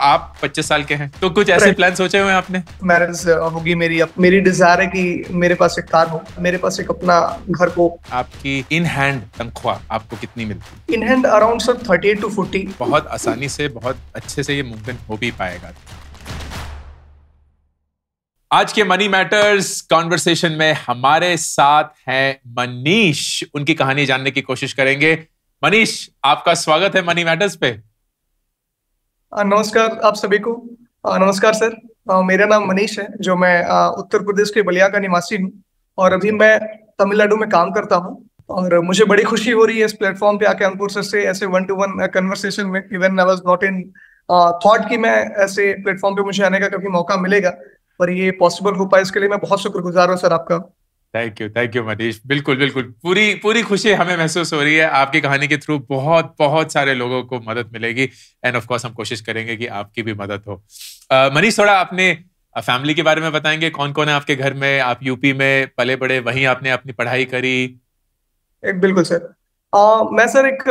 आप 25 साल के हैं, तो कुछ ऐसे प्लान सोचे हुए हैं आपने? मैरिज होगी मेरी, अब मेरी डिजायर है कि मेरे पास एक कार हो, मेरे पास एक अपना घर हो। आपकी इन हैंड तनख्वाह आपको कितनी मिलती है? In hand around sir 38 to 40। बहुत आसानी से, बहुत अच्छे से ये मुमकिन हो भी पाएगा। आज के मनी मैटर्स कॉन्वर्सेशन में हमारे साथ हैं मनीष। उनकी कहानी जानने की कोशिश करेंगे। मनीष, आपका स्वागत है मनी मैटर्स पे। नमस्कार आप सभी को। नमस्कार सर। मेरा नाम मनीष है, जो मैं उत्तर प्रदेश के बलिया का निवासी हूँ और अभी मैं तमिलनाडु में काम करता हूँ। और मुझे बड़ी खुशी हो रही है इस प्लेटफॉर्म पे आके अंकुर सर से ऐसे 1-to-1 कन्वर्सेशन में। Even I was not in thought कि मैं ऐसे प्लेटफॉर्म पे मुझे आने का कभी मौका मिलेगा, पर ये पॉसिबल हो पाए इसके लिए मैं बहुत शुक्रगुजार हूँ सर आपका। Thank you Manish. बिल्कुल बिल्कुल, पूरी खुशी हमें महसूस हो रही है। आपकी कहानी के थ्रू बहुत सारे लोगों को मदद मिलेगी एंड ऑफ कोर्स हम कोशिश करेंगे कि आपकी भी मदद हो। मनीष, थोड़ा अपने फैमिली के बारे में बताएंगे। कौन कौन है आपके घर में? आप यूपी में पले बड़े, वहीं आपने अपनी पढ़ाई करी? एक बिल्कुल सर। मैं सर एक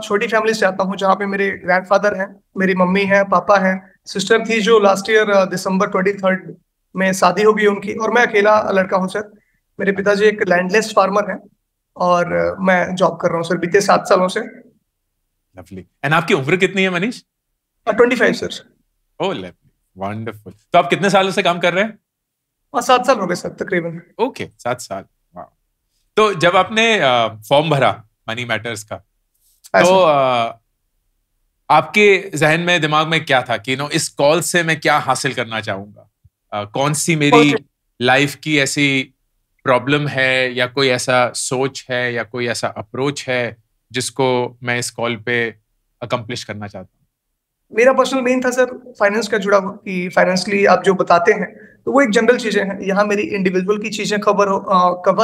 छोटी फैमिली से आता हूँ जहाँ पे मेरे ग्रैंडफादर हैं, मेरी मम्मी है, पापा है, सिस्टर थी जो लास्ट ईयर दिसंबर 23 में शादी हो गई उनकी, और मैं अकेला लड़का हूँ सर। मेरे पिताजी एक लैंडलेस फार्मर हैं और मैं जॉब कर रहा हूँ सर बीते 7 सालों से। लवली। एंड आपकी उम्र कितनी है मनीष? 25 सर। ओह लवली, वंडरफुल। तो आप कितने सालों से काम कर रहे हैं? 7 साल हो गए सर तकरीबन। ओके, 7 साल। वाह। तो जब आपने फॉर्म भरा मनी मैटर्स का, तो आपके जहन में, दिमाग में क्या था कि इस कॉल से मैं क्या हासिल करना चाहूंगा? कौन सी मेरी लाइफ की ऐसी प्रॉब्लम है या कोई ऐसा सोच है या कोई ऐसा अप्रोच है जिसको मैं इस कॉल पे अकम्प्लिश करना चाहता हूँ? मेरा पर्सनल मेन था सर फाइनेंस का जुड़ा हुआ, कि फाइनेंशियली आप जो बताते हैं तो वो एक जनरल चीजें हैं। यहाँ मेरी इंडिविजुअल की चीजें कवर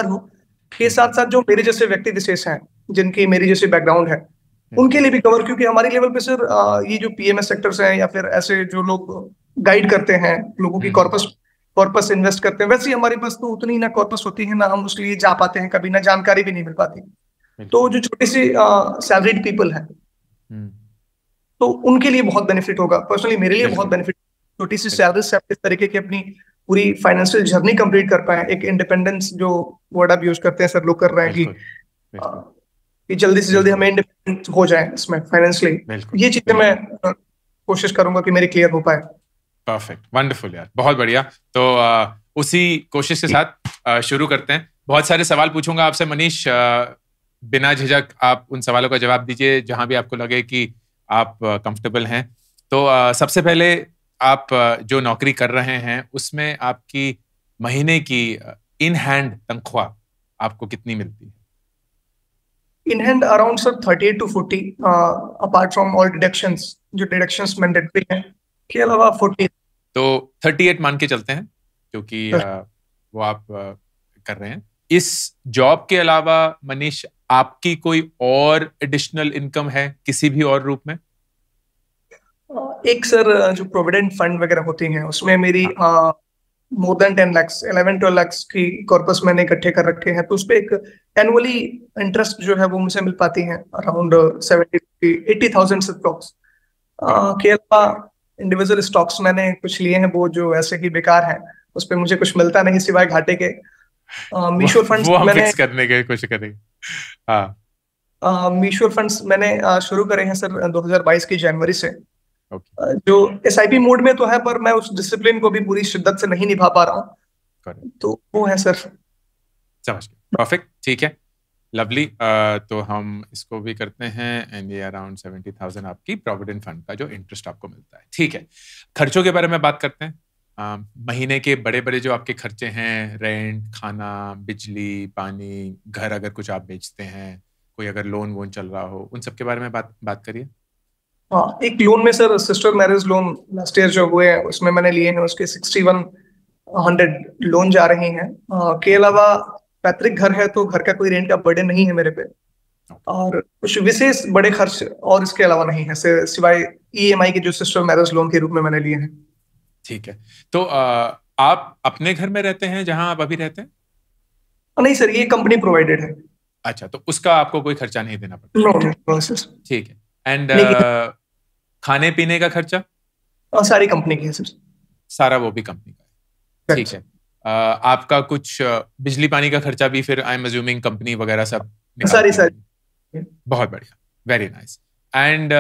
हो के साथ साथ जो मेरे जैसे व्यक्ति विशेष हैं जिनकी मेरी जैसी बैकग्राउंड है उनके लिए भी कवर, क्योंकि हमारी लेवल पे सर ये जो पीएमएस सेक्टर्स हैं या फिर ऐसे जो लोग गाइड करते हैं लोगों की कॉर्पस इन्वेस्ट करते हैं, वैसे ही हमारे पास तो उतनी ना कॉर्पस होती है, ना हम उसके लिए जा पाते हैं, कभी ना जानकारी भी नहीं मिल पाती। तो जो छोटी सी सैलरीड पीपल है तो उनके लिए बहुत बेनिफिट होगा। पर्सनली मेरे लिए बहुत बेनिफिट, छोटी सी सैलरी से आप इस तरीके की अपनी पूरी फाइनेंशियल जर्नी कंप्लीट कर पाए। एक इंडिपेंडेंस जो वर्ड आप यूज करते हैं सर लोग कर रहे हैं कि जल्दी से जल्दी हमें इंडिपेंडेंट हो जाए इसमें फाइनेंशियली। ये चीजें मैं कोशिश करूंगा कि मेरी क्लियर हो पाए। परफेक्ट, वंडरफुल यार, बहुत बढ़िया। तो उसी कोशिश के साथ शुरू करते हैं। बहुत सारे सवाल पूछूंगा आपसे मनीष, बिना झिझक आप उन सवालों का जवाब दीजिए जहां भी आपको लगे कि आप कंफर्टेबल हैं। तो सबसे पहले, आप जो नौकरी कर रहे हैं उसमें आपकी महीने की इन हैंड तनख्वाह आपको कितनी मिलती है? In hand around sir 38 to 40, apart from all deductions, जो डिडक्शंस मैंडेटरी हैं के अलावा 40। तो 38 मान के चलते हैं, क्योंकि वो आप कर रहे हैं। इस जॉब के अलावा मनीष, आपकी कोई और एडिशनल इनकम है किसी भी और रूप में? एक सर जो प्रोविडेंट फंड वगैरह होती हैं उसमें मेरी मोर देन 10 लाख 11-12 लाख की कॉर्पस मैंने इकट्ठे कर रखे हैं, तो उस पर एक एनुअली इंटरेस्ट जो है वो मुझे मिल पाती है अराउंड 70-80,000 स्टॉक्स के अलावा इंडिविजुअल स्टॉक्स मैंने कुछ लिए हैं वो जो ऐसे ही बेकार हैं, उस पर मुझे कुछ मिलता नहीं सिवाय घाटे के। म्यूचुअल फंड्स मैंने फिक्स करने की कोशिश करेंगे। हाँ, म्यूचुअल फंड्स मैंने शुरू करे हैं सर 2022 की जनवरी से। जो एसआईपी मोड में तो है, पर मैं उस डिसिप्लिन को भी पूरी शिद्दत से नहीं निभा पा रहा हूँ, तो वो है सर। समझ गए, परफेक्ट, ठीक है, लवली। तो हम इसको भी करते हैं एंड ये अराउंड 70,000 आपकी प्रोविडेंट फंड का जो इंटरेस्ट आपको मिलता है। ठीक है, खर्चों के बारे में बात करते हैं। महीने के बड़े बड़े जो आपके खर्चे हैं, रेंट, खाना, बिजली, पानी, घर अगर कुछ आप बेचते हैं, कोई अगर लोन वोन चल रहा हो, उन सब के बारे में बात करिए। हाँ, एक लोन में sir sister marriage loan last year जो हुए हैं उसमें मैंने लिए हैं, उसके 6100 लोन जा रहे हैं। के अलावा पैतृक घर है तो घर का कोई रेंट का बर्डन नहीं है मेरे पे, और कुछ विशेष बड़े खर्च और इसके अलावा नहीं है सिवाय ईएमआई के जो सिस्टर मैरिज लोन के रूप में मैंने लिए हैं। ठीक है, तो आप अपने घर में रहते हैं जहां आप अभी रहते हैं? नहीं सर, ये कंपनी प्रोवाइडेड है। अच्छा, तो उसका आपको कोई खर्चा नहीं देना पड़ता? No sir. ठीक है। एंड खाने पीने का खर्चा? और सारी कंपनी की है सर। सारा वो भी कंपनी का है, ठीक है। आपका कुछ बिजली पानी का खर्चा भी फिर आई एम अज्यूमिंग कंपनी वगैरह सब सारी निकालती होगी। सारी। बहुत बढ़िया, वेरी नाइस। एंड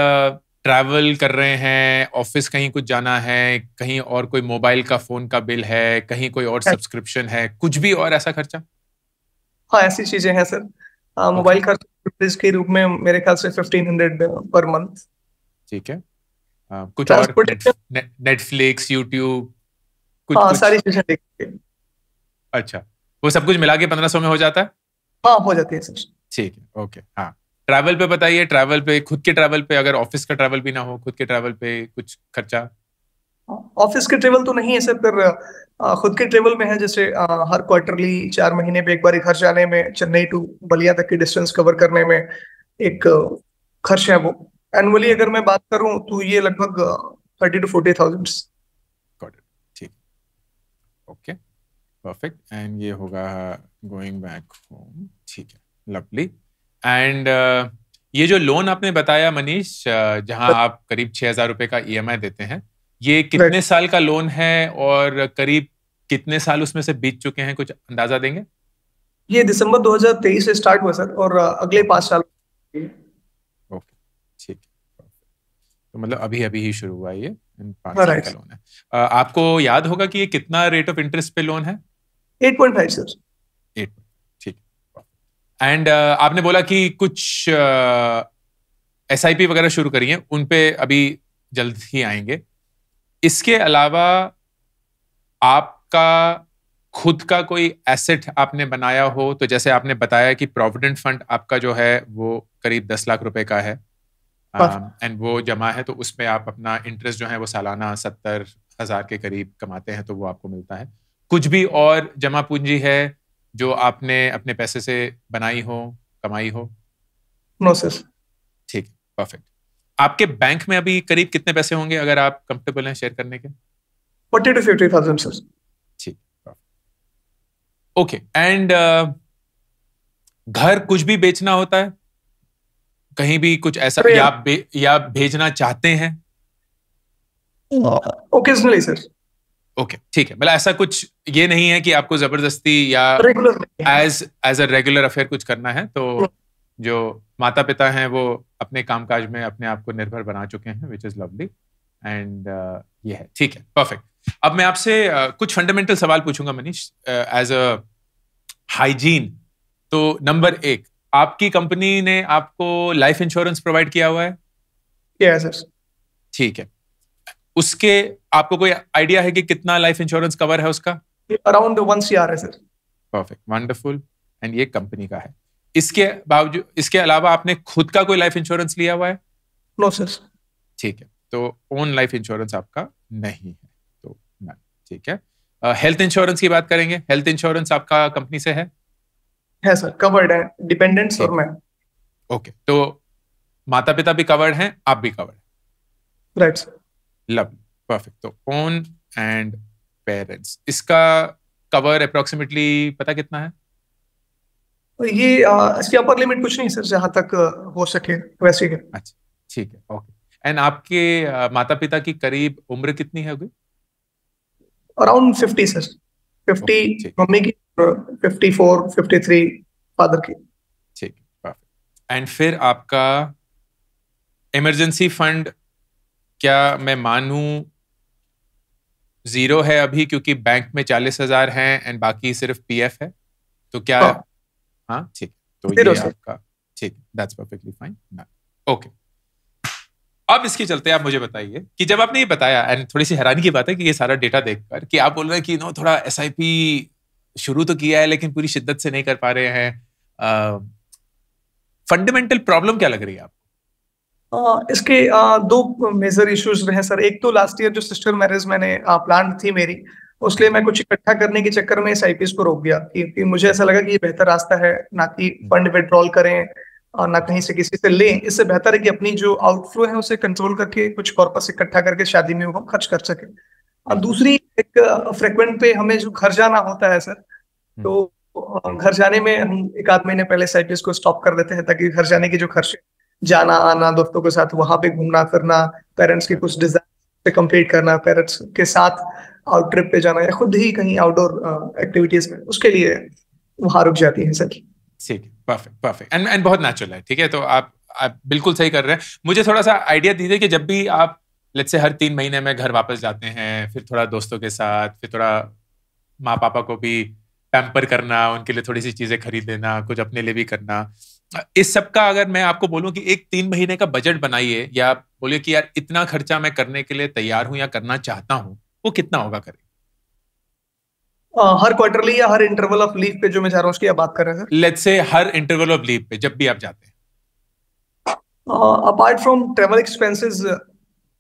ट्रैवल कर रहे हैं, ऑफिस कहीं कुछ जाना है, कहीं और कोई मोबाइल का फोन का बिल है, कहीं कोई और सब्सक्रिप्शन है, कुछ भी और ऐसा खर्चा? हाँ ऐसी चीजें हैं सर। मोबाइल खर्च के रूप में मेरे ख्याल से 1500 पर मंथ। ठीक है। कुछ और ट्रांसपोर्टेशन। नेटफ्लिक्स, यूट्यूब, कुछ हाँ कुछ? सारी चीजें देखिए। अच्छा, वो सब कुछ मिला के 1500 में हो जाता है? हाँ हो जाती है सर। ठीक है, ओके। हाँ, ट्रैवल पे बताइए, ट्रैवल पे, खुद के ट्रैवल पे, अगर ऑफिस का ट्रैवल भी ना हो, खुद के ट्रैवल पे कुछ खर्चा? ऑफिस के ट्रेवल तो नहीं है सर, पर खुद के ट्रेवल में है, जैसे हर क्वार्टरली 4 महीने पे एक बार घर जाने में, चेन्नई टू बलिया तक की डिस्टेंस कवर करने में एक खर्च है वो। एनुअली अगर मैं बात करूं तो ये लगभग 30 to 40 थाउजेंड। गॉट इट, ठीक, ओके, परफेक्ट। एंड ये होगा गोइंग बैक होम, ठीक है, लवली। एंड ये जो लोन आपने बताया मनीष, जहां आप करीब 6,000 रुपए का ईएमआई देते हैं, ये कितने साल का लोन है और करीब कितने साल उसमें से बीत चुके हैं, कुछ अंदाजा देंगे? ये दिसंबर 2023 से स्टार्ट हुआ सर, और अगले 5 साल। ओके, ठीक है, तो मतलब अभी अभी ही शुरू हुआ है ये, 5 हाँ साल का राइट। लोन है। आपको याद होगा कि ये कितना रेट ऑफ इंटरेस्ट पे लोन है? 8.5 सर। 8, ठीक है। एंड आपने बोला कि कुछ एसआईपी वगैरह शुरू करी है, उन पे अभी जल्द ही आएंगे। इसके अलावा आपका खुद का कोई एसेट आपने बनाया हो, तो जैसे आपने बताया कि प्रोविडेंट फंड आपका जो है वो करीब 10 लाख रुपए का है, एंड वो जमा है, तो उसमें आप अपना इंटरेस्ट जो है वो सालाना 70,000 के करीब कमाते हैं, तो वो आपको मिलता है। कुछ भी और जमा पूंजी है जो आपने अपने पैसे से बनाई हो, कमाई हो? No sir. ठीक है, परफेक्ट। आपके बैंक में अभी करीब कितने पैसे होंगे, अगर आप कंफर्टेबल हैं शेयर करने के? 40 to 50 थाउजेंड सर। ठीक, ओके। एंड घर कुछ भी बेचना होता है, कहीं भी कुछ ऐसा, या भेजना चाहते हैं? Occasionally sir. ओके, ठीक है, मतलब ऐसा कुछ ये नहीं है कि आपको जबरदस्ती या regular. As a regular affair कुछ करना है। तो जो माता पिता हैं वो अपने कामकाज में अपने आप को निर्भर बना चुके हैं, विच इज लवली। एंड ये है, ठीक है, परफेक्ट। अब मैं आपसे कुछ फंडामेंटल सवाल पूछूंगा मनीष, एज अ हाइजीन। तो नंबर 1, आपकी कंपनी ने आपको लाइफ इंश्योरेंस प्रोवाइड किया हुआ है? Yes sir. ठीक है, उसके आपको कोई आइडिया है कि कितना लाइफ इंश्योरेंस कवर है उसका? अराउंड 1 CR है सर। Perfect, wonderful. एंड ये कंपनी का है। इसके बावजूद, इसके अलावा आपने खुद का कोई लाइफ इंश्योरेंस लिया हुआ है? No sir. ठीक है, तो ओन लाइफ इंश्योरेंस आपका नहीं है, तो नहीं, ठीक है। हेल्थ इंश्योरेंस की बात करेंगे, हेल्थ इंश्योरेंस आपका कंपनी से है सर, कवर्ड है, डिपेंडेंट्स और मैं। ओके, तो माता पिता भी कवर्ड हैं, आप भी covered? Right sir. Lovely, perfect. तो ओन एंड पेरेंट्स, इसका कवर अप्रोक्सीमेटली पता कितना है? ये इसकी अपर लिमिट कुछ नहीं सर, जहां तक हो सके वैसे ही है। अच्छा, ठीक है, ओके। एंड आपके माता पिता की करीब उम्र कितनी है होगी? Around 50 sir. 50 मम्मी की, 54 53 फादर की। ठीक है, परफेक्ट। एंड फिर आपका इमरजेंसी फंड, क्या मैं मानूं 0 है अभी, क्योंकि बैंक में 40,000 हैं एंड बाकी सिर्फ पीएफ है, तो क्या? हाँ, ठीक, तो ये आपका, ठीक, दैट्स परफेक्टली फाइन, ओके। अब इसके चलते आप मुझे बताइए कि जब आपने ये बताया, एंड थोड़ी सी हैरानी की बात है कि ये सारा डेटा देखकर कि आप बोल रहे हैं कि नो, थोड़ा एसआईपी शुरू तो किया है लेकिन पूरी शिद्दत से नहीं कर पा रहे हैं, फंडामेंटल प्रॉब्लम क्या लग रही है आपको? इसके 2 मेजर इश्यूज रहे सर। एक तो लास्ट ईयर जो सिस्टर मैरिज मैंने प्लान थी मेरी, उसलिए मैं कुछ इकट्ठा करने के चक्कर में एसआईपीस को रोक गया, क्योंकि मुझे ऐसा लगा कि ये बेहतर रास्ता है, ना कि फंड विड्रॉल करें और ना कहीं से किसी से लें। इससे बेहतर है कि अपनी जो आउटफ्लो है उसे कंट्रोल करके कुछ कॉर्पस इकट्ठा करके शादी में वो हम खर्च कर सके। और दूसरी, एक फ्रिक्वेंट पे हमें जो घर जाना होता है सर, तो घर जाने में हम 1 आध महीने पहले एसआईपीस को स्टॉप कर देते हैं, ताकि घर जाने के जो खर्चे, जाना आना दोस्तों के साथ, वहां पे घूमना फिरना, पेरेंट्स के कुछ डिजायर से कंप्लीट करना, पेरेंट्स के साथ आउट ट्रिप पे जाना या खुद ही कहीं आउटडोर एक्टिविटीज में, उसके लिए वहां रुक जाती है सर। ठीक है, परफेक्ट परफेक्ट एंड बहुत नेचुरल है। ठीक है, तो आप बिल्कुल सही कर रहे हैं। मुझे थोड़ा सा आइडिया दीजिए कि जब भी आप लेट्स से हर 3 महीने में घर वापस जाते हैं, फिर थोड़ा दोस्तों के साथ, फिर थोड़ा माँ पापा को भी पैम्पर करना, उनके लिए थोड़ी सी चीजें खरीद देना, कुछ अपने लिए भी करना, इस सब का अगर मैं आपको बोलूं कि एक 3 महीने का बजट बनाइए, या आप बोलिए कि यार इतना खर्चा मैं करने के लिए तैयार हूं या करना चाहता हूं, वो कितना होगा करें? हर क्वार्टरली या हर इंटरवल ऑफ लीव पे जो मैं जा रहा हूँ उसकी आप बात कर रहे हैं sir? Let's say her interval of leave पे जब भी आप जाते हैं। अपार्ट फ्रॉम ट्रेवल एक्सपेंसेस,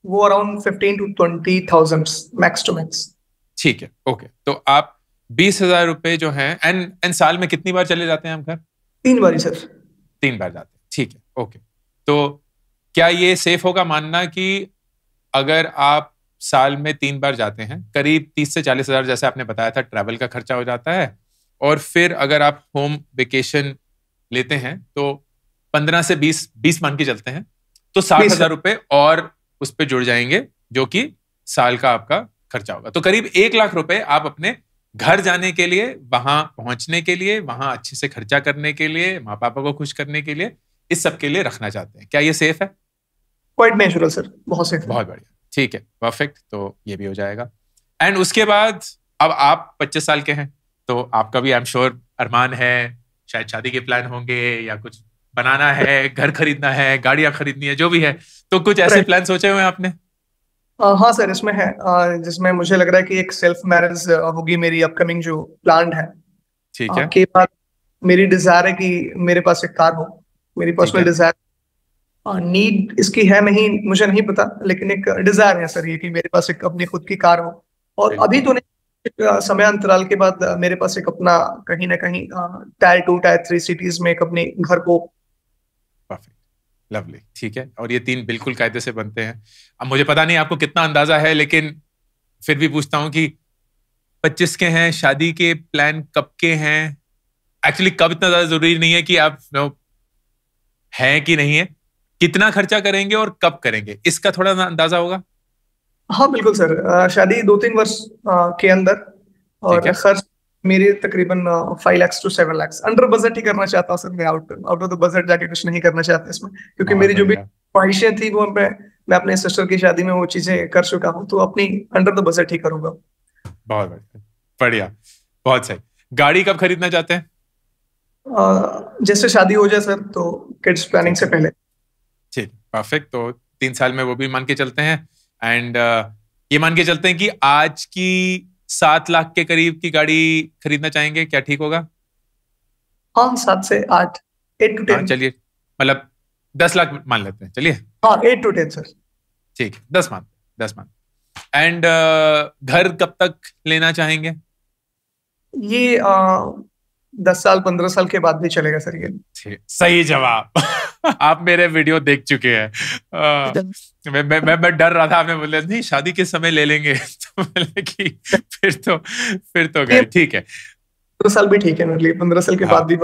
वो around 15 to 20,000 max to max. ठीक है, ओके। तो आप 20,000 रुपए जो हैं, एंड साल में कितनी बार चले जाते हैं हम घर? 3 बार सर। 3 बार जाते हैं, ठीक है, ओके। तो क्या ये सेफ होगा मानना कि अगर आप साल में 3 बार जाते हैं, करीब 30 से 40 हजार, जैसे आपने बताया था, ट्रैवल का खर्चा हो जाता है, और फिर अगर आप होम वेकेशन लेते हैं तो 15 से 20 मान के चलते हैं, तो 60,000 रुपए और उस पर जुड़ जाएंगे, जो कि साल का आपका खर्चा होगा। तो करीब 1 लाख रुपए आप अपने घर जाने के लिए, वहां पहुंचने के लिए, वहां अच्छे से खर्चा करने के लिए, माँ पापा को खुश करने के लिए, इस सब के लिए रखना चाहते हैं। क्या ये सेफ है? क्वाइट नेचुरल सर, बहुत सेफ है। बहुत बढ़िया, ठीक है, परफेक्ट। तो ये भी हो जाएगा। एंड उसके बाद अब आप 25 साल के हैं, तो आपका भी आई एम श्योर अरमान है, शायद शादी के प्लान होंगे, या कुछ बनाना है, घर खरीदना है, गाड़ियां खरीदनी है, जो भी है। तो कुछ ऐसे प्लान सोचे हुए हैं आपने? हाँ सर, इसमें है, जिसमें मुझे लग रहा है कि एक सेल्फ मैरिज होगी मेरी अपकमिंग जो प्लान है। ठीक है, के बाद मेरी डिजायर है कि मेरे पास एक कार हो, मेरी पर्सनल डिजायर। नीड इसकी है नहीं मुझे नहीं पता, लेकिन एक डिजायर है सर ये कि मेरे पास एक अपनी खुद की कार हो। और अभी तो नहीं, समय अंतराल के बाद मेरे पास एक अपना कहीं ना कहीं टायर 2 टायर 3 सिटीज में एक अपने घर को। परफेक्ट, लवली, ठीक है। और ये 3 बिल्कुल कायदे से बनते हैं। अब मुझे पता नहीं आपको कितना अंदाजा है, लेकिन फिर भी पूछता हूं कि 25 के हैं, शादी के प्लान कब के हैं? एक्चुअली कब इतना ज्यादा जरूरी नहीं है कि आप हैं कि नहीं है, कितना खर्चा करेंगे और कब करेंगे, इसका थोड़ा अंदाजा होगा। हाँ बिल्कुल सर, शादी 2-3 वर्ष के अंदर, और खर्च मेरे तकरीबन 5 lakhs to 7 lakhs under budget ही करना चाहता हूँ सर। मैं आउट ऑफ द बजट जाके कुछ नहीं करना चाहता इसमें, क्योंकि मेरी जो भी ख्वाहिशें थी वो मैं अपने सिस्टर की शादी में वो चीजें कर चुका हूँ, तो अपनी अंडर द बजट ही करूंगा। बहुत बढ़िया, बढ़िया, बहुत सही। गाड़ी कब खरीदना चाहते हैं? जैसे शादी हो जाए सर, तो किड्स प्लानिंग से पहले। ठीक, परफेक्ट। तो 3 साल में वो भी मान के चलते हैं, एंड ये मान के चलते हैं कि आज की 7 लाख के करीब की गाड़ी खरीदना चाहेंगे, क्या ठीक होगा? हाँ, 7 से 8, 8 to 10। चलिए, मतलब 10 लाख मान लेते हैं, चलिए। हाँ, 8 to 10 सर। ठीक है, 10 मान। एंड घर कब तक लेना चाहेंगे? ये 10 साल 15 साल के बाद भी चलेगा सर ये। सही जवाब। आप मेरे वीडियो देख चुके हैं। मैं डर रहा था, आपने बोले नहीं शादी के समय ले लेंगे। तो बोले कि फिर तो गए। ठीक है, 15 साल भी ठीक है मेरे लिए, 15 साल के बाद भी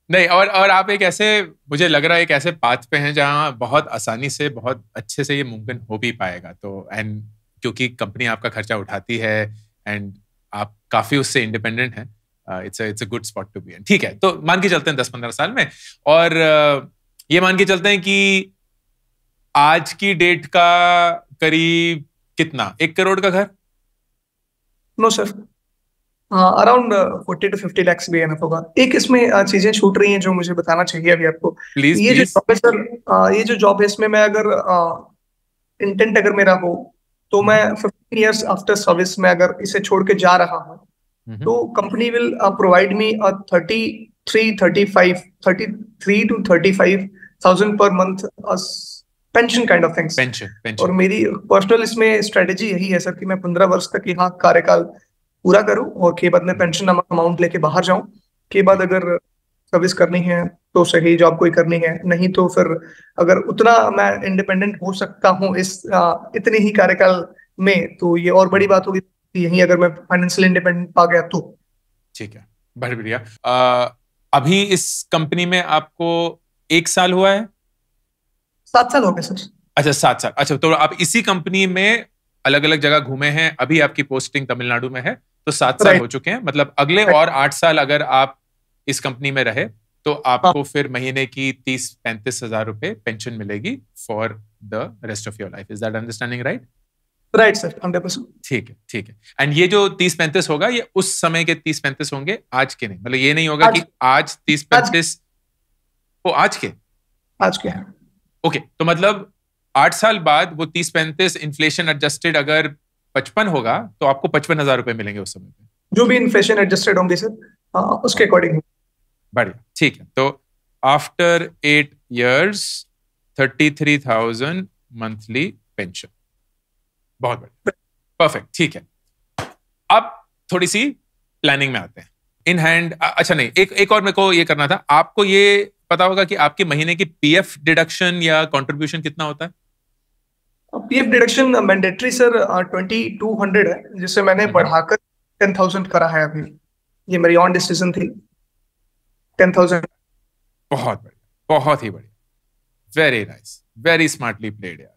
नहीं। और आप एक ऐसे, मुझे लग रहा है एक ऐसे पाथ पे हैं जहां बहुत आसानी से, बहुत अच्छे से ये मुमकिन हो भी पाएगा। तो एंड क्योंकि कंपनी आपका खर्चा उठाती है, एंड आप काफी उससे इंडिपेंडेंट हैं, it's a good spot to be in. ठीक है, तो मान के चलते हैं 10-15 साल में, और ये मान के चलते हैं कि आज की डेट का करीब कितना, 1 करोड़ का घर? No sir, around 40 to 50 lakhs भी एनफ होगा। एक इसमें चीजें छूट रही हैं जो मुझे बताना चाहिए अभी आपको। प्लीज, ये जो जॉब है सर, ये जो जॉब है इसमें मैं अगर इंटेंट अगर मेरा हो, तो मैं 15 years आफ्टर सर्विस में अगर इसे छोड़ के जा रहा हूँ, तो company will provide me 33 to 35,000 per month pension kind of things. Pension. और मेरी पर्सनल इसमें स्ट्रेटेजी यही है सर कि मैं 15 वर्ष तक यहाँ कार्यकाल पूरा करूं, और के बाद में पेंशन अमाउंट लेके बाहर जाऊं। के बाद अगर सर्विस करनी है तो सही जॉब कोई करनी है, नहीं तो फिर अगर उतना मैं इंडिपेंडेंट हो सकता हूं इस इतने ही कार्यकाल में, तो ये और बड़ी बात होगी। यही अगर मैं फाइनेंशियल इंडिपेंडेंट आ गया तो। ठीक है, बहुत बढ़िया। अभी इस कंपनी में आपको 1 साल हुआ है? 7 साल हो गए सर। अच्छा, 7 साल। अच्छा, तो आप इसी कंपनी में अलग अलग जगह घूमे हैं, अभी आपकी पोस्टिंग तमिलनाडु में है, तो 7 साल हो चुके हैं, मतलब अगले और 8 साल अगर आप इस कंपनी में रहे तो आपको फिर महीने की 30-35 हजार रुपए पेंशन मिलेगी for the rest of your life. Is that understanding right? Right sir, 100%। ठीक है, ठीक है। एंड ये जो 30-35 होगा, ये उस समय के 30-35 होंगे, आज के नहीं। मतलब ये नहीं होगा कि आज 30-35 वो आज के हैं। ओके, तो मतलब 8 साल बाद वो 30-35 इन्फ्लेशन एडजस्टेड अगर 55 होगा तो आपको 55,000 रुपए मिलेंगे उस समय पे, जो भी इन्फ्लेशन एडजस्टेड होंगे सर, उसके अकॉर्डिंग। बढ़िया, ठीक है। तो आफ्टर 8 years 33,000 मंथली पेंशन, बहुत बढ़िया, परफेक्ट, ठीक है। अब थोड़ी सी प्लानिंग में आते हैं। इन हैंड, अच्छा नहीं, एक और मेरे को ये करना था, आपको ये पता होगा कि आपके महीने की पीएफ डिडक्शन या कंट्रीब्यूशन कितना होता है? पीएफ डिडक्शन मैंडेटरी सर 2200 है, जिसे मैंने बढ़ाकर 10,000 करा है अभी। ये मेरी ऑन डिसीजन थी, 10,000। बहुत बढ़िया, बहुत ही बढ़िया, very nice, very smartly played यार,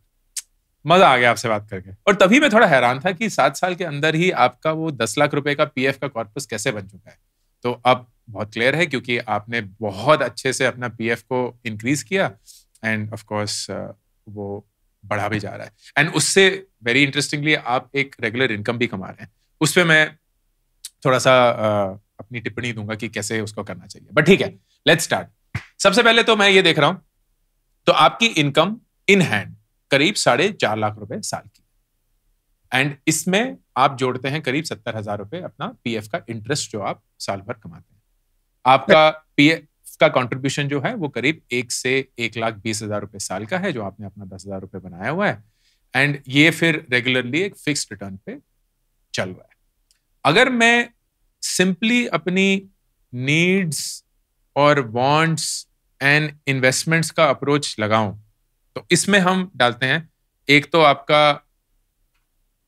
मजा आ गया आपसे बात करके। और तभी मैं थोड़ा हैरान था कि 7 साल के अंदर ही आपका वो 10 लाख रुपए का पीएफ का कॉर्पस कैसे बन चुका है। तो अब बहुत क्लियर है, क्योंकि आपने बहुत अच्छे से अपना पीएफ को इंक्रीज किया एंड ऑफ कोर्स वो बढ़ा भी जा रहा है, एंड उससे वेरी इंटरेस्टिंगली आप एक रेगुलर इनकम भी कमा रहे हैं। उस पर मैं थोड़ा सा अपनी टिप्पणी दूंगा कि कैसे उसको करना चाहिए, बट ठीक है, लेट्स स्टार्ट। सबसे पहले तो मैं ये देख रहा हूं, तो आपकी इनकम इन हैंड करीब 4.5 लाख रुपए साल की, एंड इसमें आप जोड़ते हैं करीब 70,000 रुपए अपना पीएफ का इंटरेस्ट जो आप साल भर कमाते हैं। आपका पीएफ का कंट्रीब्यूशन जो है वो करीब 1 से 1,20,000 रुपए साल का है, जो आपने अपना 10,000 रुपए बनाया हुआ है, एंड ये फिर रेगुलरली एक फिक्स्ड रिटर्न पे चल रहा है। अगर मैं सिंपली अपनी नीड्स और वांट्स एंड इन्वेस्टमेंट्स का अप्रोच लगाऊं, तो इसमें हम डालते हैं, एक तो आपका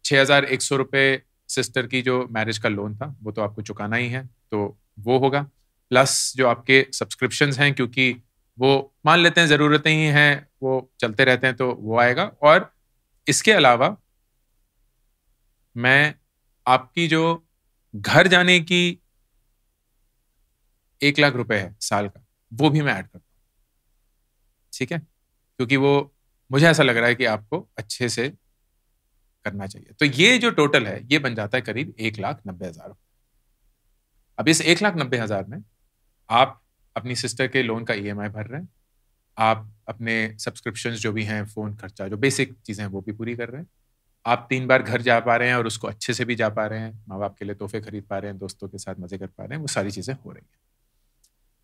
6,100 रुपए सिस्टर की जो मैरिज का लोन था वो तो आपको चुकाना ही है, तो वो होगा, प्लस जो आपके सब्सक्रिप्शंस हैं, क्योंकि वो मान लेते हैं ज़रूरतें ही हैं, वो चलते रहते हैं, तो वो आएगा। और इसके अलावा मैं आपकी जो घर जाने की 1 लाख रुपए है साल का, वो भी मैं ऐड करता हूँ, ठीक है, क्योंकि वो मुझे ऐसा लग रहा है कि आपको अच्छे से करना चाहिए। तो ये जो टोटल है ये बन जाता है करीब 1,90,000। अब इस 1,90,000 में आप अपनी सिस्टर के लोन का ईएमआई भर रहे हैं, आप अपने सब्सक्रिप्शंस जो भी हैं, फोन खर्चा, जो बेसिक चीजें हैं वो भी पूरी कर रहे हैं, आप 3 बार घर जा पा रहे हैं और उसको अच्छे से भी जा पा रहे हैं, माँ बाप के लिए तोहफे खरीद पा रहे हैं, दोस्तों के साथ मजे कर पा रहे हैं, वो सारी चीजें हो रही हैं।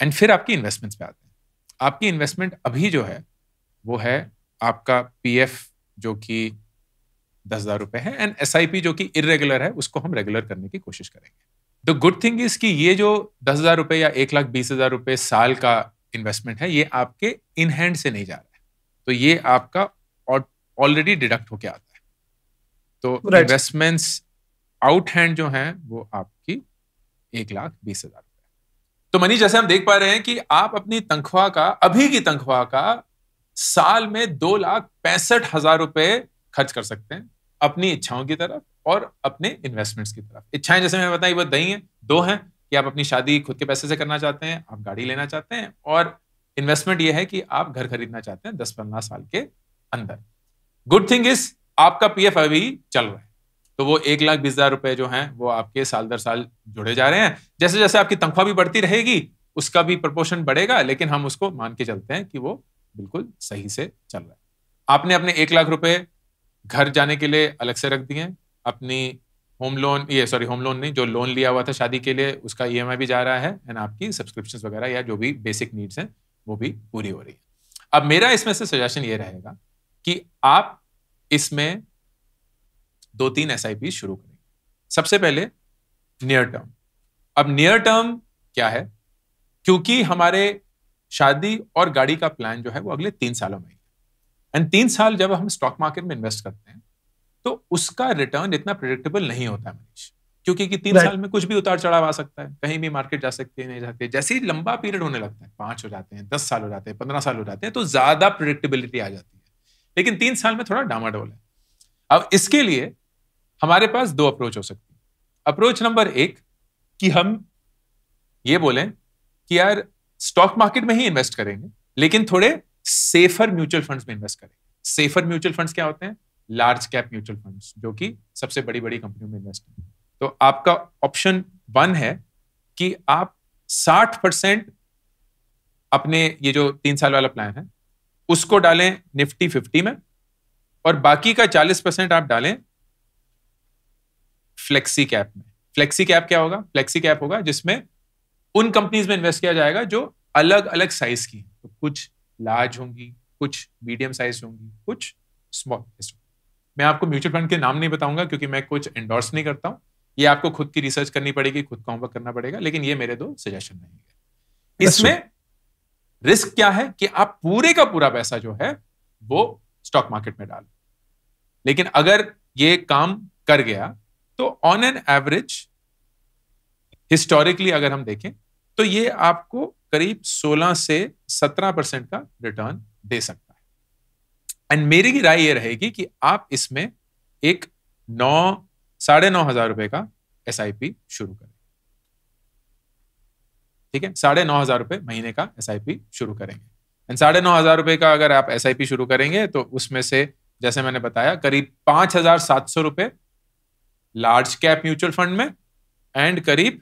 एंड फिर आपकी इन्वेस्टमेंट्स पे आते हैं। आपकी इन्वेस्टमेंट अभी जो है वो है आपका पीएफ जो कि 10,000 रुपए है, एंड एसआईपी जो कि इरेगुलर है, उसको हम रेगुलर करने की कोशिश करेंगे। द गुड थिंग इज कि ये जो 10,000 रुपए या 1,20,000 रुपए साल का इन्वेस्टमेंट है, ये आपके इन हैंड से नहीं जा रहा है, तो ये आपका ऑलरेडी डिडक्ट होके आता है। तो इन्वेस्टमेंट्स आउट हैंड जो हैं वो आपकी 1,20,000 रुपए। तो मनीष, जैसे हम देख पा रहे हैं कि आप अपनी तनख्वाह का, अभी की तनख्वाह का साल में 2,65,000 रुपए खर्च कर सकते हैं अपनी इच्छाओं की तरफ और अपने इन्वेस्टमेंट्स की तरफ। इच्छाएं जैसे मैं बताई वो दही हैं, 2 हैं कि आप अपनी शादी खुद के पैसे से करना चाहते हैं, आप गाड़ी लेना चाहते हैं, और इन्वेस्टमेंट ये है कि आप घर खरीदना चाहते हैं 10-15 साल के अंदर। गुड थिंग इज आपका पीएफ अभी चल रहा है, तो वो 1,20,000 रुपए जो हैं वो आपके साल दर साल जुड़े जा रहे हैं। जैसे जैसे आपकी तनख्वाह भी बढ़ती रहेगी उसका भी प्रपोर्शन बढ़ेगा, लेकिन हम उसको मान के चलते हैं कि वो बिल्कुल सही से चल रहा है। आपने अपने 1 लाख रुपए घर जाने के लिए अलग से रख दिए, अपनी होम लोन नहीं, जो लोन लिया हुआ था शादी के लिए उसका ईएमआई भी जा रहा है, एंड आपकी सब्सक्रिप्शंस वगैरह या जो भी बेसिक नीड्स हैं वो भी पूरी हो रही है। अब मेरा इसमें से सजेशन ये रहेगा कि आप इसमें 2-3 एसआईपी शुरू करेंगे। सबसे पहले नियर टर्म। अब नियर टर्म क्या है, क्योंकि हमारे शादी और गाड़ी का प्लान जो है वो अगले 3 सालों में है, एंड 3 साल जब हम स्टॉक मार्केट में इन्वेस्ट करते हैं तो उसका रिटर्न इतना प्रेडिक्टेबल नहीं होता है मनीष, क्योंकि 3 साल में कुछ भी उतार चढ़ाव आ सकता है, कहीं भी मार्केट जा सकती है, नहीं जाती है। जैसे ही लंबा पीरियड होने लगता है, 5 हो जाते हैं, 10 साल हो जाते हैं, 15 साल हो जाते हैं, तो ज्यादा प्रेडिक्टेबिलिटी आ जाती है, लेकिन 3 साल में थोड़ा डामाडोल है। अब इसके लिए हमारे पास दो अप्रोच हो सकती है। अप्रोच नंबर एक कि हम ये बोलें कि यार स्टॉक मार्केट में ही इन्वेस्ट करेंगे, लेकिन थोड़े सेफर म्यूचुअल फंड्स में इन्वेस्ट करेंगे। सेफर म्यूचुअल फंड्स क्या होते हैं? लार्ज कैप म्यूचुअल फंड्स, जो कि सबसे बड़ी बड़ी कंपनियों में इन्वेस्ट करें। तो आपका ऑप्शन 1 है कि आप 60% अपने ये जो 3 साल वाला प्लान है उसको डालें निफ्टी 50 में, और बाकी का 40% आप डालें फ्लेक्सी कैप में। फ्लेक्सी कैप क्या होगा? फ्लेक्सी कैप होगा जिसमें उन कंपनीज में इन्वेस्ट किया जाएगा जो अलग अलग साइज की हैं। तो कुछ लार्ज होंगी, कुछ मीडियम साइज होंगी, कुछ स्मॉल। मैं आपको म्यूचुअल फंड के नाम नहीं बताऊंगा क्योंकि मैं कुछ एंडोर्स नहीं करता हूं। ये आपको खुद की रिसर्च करनी पड़ेगी, खुद का होमवर्क करना पड़ेगा, लेकिन ये मेरे 2 सजेशन रहेंगे। इसमें रिस्क क्या है कि आप पूरे का पूरा पैसा जो है वो स्टॉक मार्केट में डालें, लेकिन अगर ये काम कर गया तो ऑन एन एवरेज हिस्टोरिकली अगर हम देखें तो ये आपको करीब 16 से 17% का रिटर्न दे सकता है। एंड मेरी राय ये रहेगी कि आप इसमें एक 9,500 रुपए का SIP शुरू करें। ठीक है, 9,500 रुपए महीने का SIP शुरू करेंगे। एंड 9,500 रुपए का अगर आप SIP शुरू करेंगे तो उसमें से जैसे मैंने बताया करीब 5,700 रुपए लार्ज कैप म्यूचुअल फंड में एंड करीब